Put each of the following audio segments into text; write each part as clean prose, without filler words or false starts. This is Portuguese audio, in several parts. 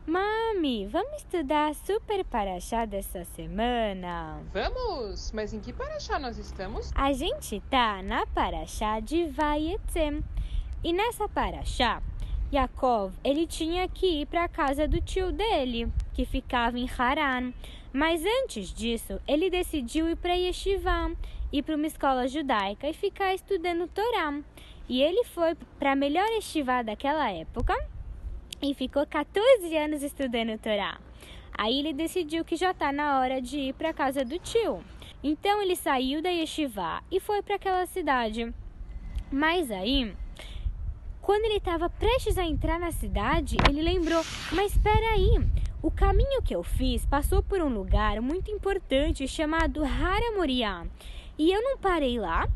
Mami, vamos estudar a Super Parashá dessa semana? Vamos! Mas em que paraxá nós estamos? A gente tá na Parashá de Vayetzem. E nessa Parashá, Yaakov, ele tinha que ir para a casa do tio dele, que ficava em Haran. Mas antes disso, ele decidiu ir para Yeshivá, ir para uma escola judaica e ficar estudando Torá. E ele foi para a melhor yeshivá daquela época e ficou 14 anos estudando Torá. Aí ele decidiu que já está na hora de ir para a casa do tio. Então ele saiu da yeshivá e foi para aquela cidade. Mas aí, quando ele estava prestes a entrar na cidade, ele lembrou, mas espera aí, o caminho que eu fiz passou por um lugar muito importante chamado Hara Moriá. E eu não parei lá.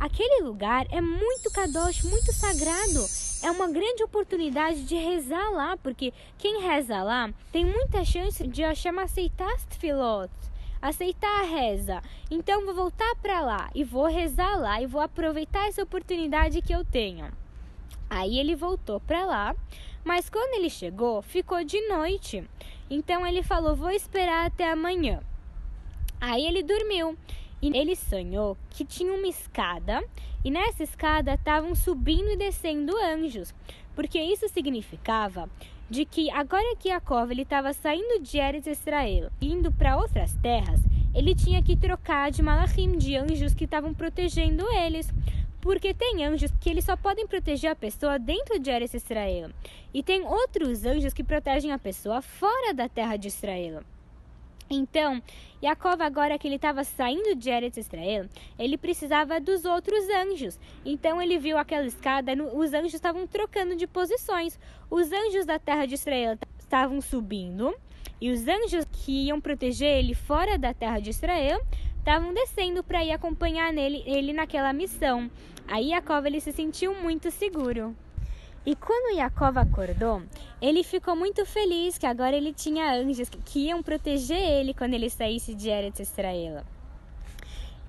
Aquele lugar é muito kadosh, muito sagrado. É uma grande oportunidade de rezar lá, porque quem reza lá tem muita chance de Hashem aceitar as tefilot, aceitar a reza. Então vou voltar para lá e vou rezar lá e vou aproveitar essa oportunidade que eu tenho. Aí ele voltou para lá, mas quando ele chegou, ficou de noite. Então ele falou, vou esperar até amanhã. Aí ele dormiu. E ele sonhou que tinha uma escada e nessa escada estavam subindo e descendo anjos, porque isso significava de que agora que Yaakov estava saindo de Eretz Israel, indo para outras terras, ele tinha que trocar de malachim, de anjos que estavam protegendo eles. Porque tem anjos que eles só podem proteger a pessoa dentro de Eretz Israel. E tem outros anjos que protegem a pessoa fora da terra de Israel. Então, Yaakov, agora que ele estava saindo de Eretz Israel, ele precisava dos outros anjos. Então ele viu aquela escada, os anjos estavam trocando de posições. Os anjos da terra de Israel estavam subindo e os anjos que iam proteger ele fora da terra de Israel estavam descendo para ir acompanhar ele naquela missão. Aí Yaakov, ele se sentiu muito seguro. E quando Yaakov acordou, ele ficou muito feliz que agora ele tinha anjos que iam proteger ele quando ele saísse de Eretz Israel.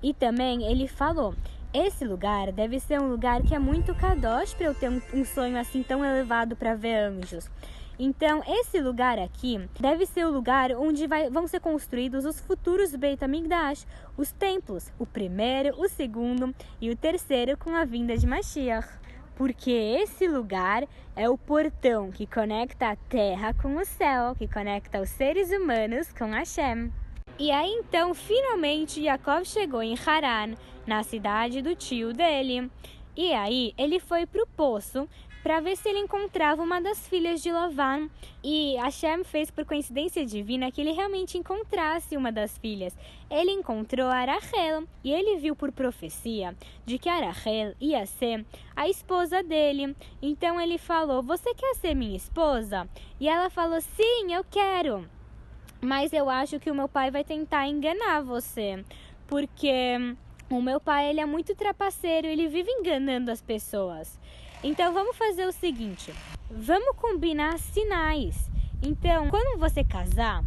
E também ele falou, esse lugar deve ser um lugar que é muito kadosh para eu ter um sonho assim tão elevado para ver anjos. Então, esse lugar aqui deve ser o lugar onde vão ser construídos os futuros Beit HaMikdash, os templos, o primeiro, o segundo e o terceiro com a vinda de Mashiach. Porque esse lugar é o portão que conecta a terra com o céu, que conecta os seres humanos com Hashem. E aí então, finalmente, Yaakov chegou em Haran, na cidade do tio dele. E aí ele foi para o poço para ver se ele encontrava uma das filhas de Lavan. E Hashem fez por coincidência divina que ele realmente encontrasse uma das filhas. Ele encontrou a Rachel e ele viu por profecia de que a Rachel ia ser a esposa dele. Então ele falou, você quer ser minha esposa? E ela falou, sim, eu quero. Mas eu acho que o meu pai vai tentar enganar você, porque o meu pai, ele é muito trapaceiro, ele vive enganando as pessoas. Então vamos fazer o seguinte, vamos combinar sinais. Então, quando você casar,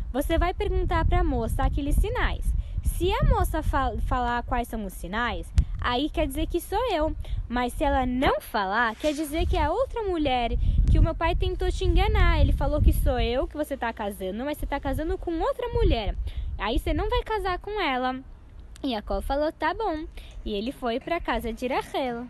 você vai perguntar para a moça aqueles sinais. Se a moça falar quais são os sinais, aí quer dizer que sou eu. Mas se ela não falar, quer dizer que é outra mulher, que o meu pai tentou te enganar. Ele falou que sou eu que você está casando, mas você está casando com outra mulher. Aí você não vai casar com ela. E Yaakov falou, tá bom. E ele foi para a casa de Rachel.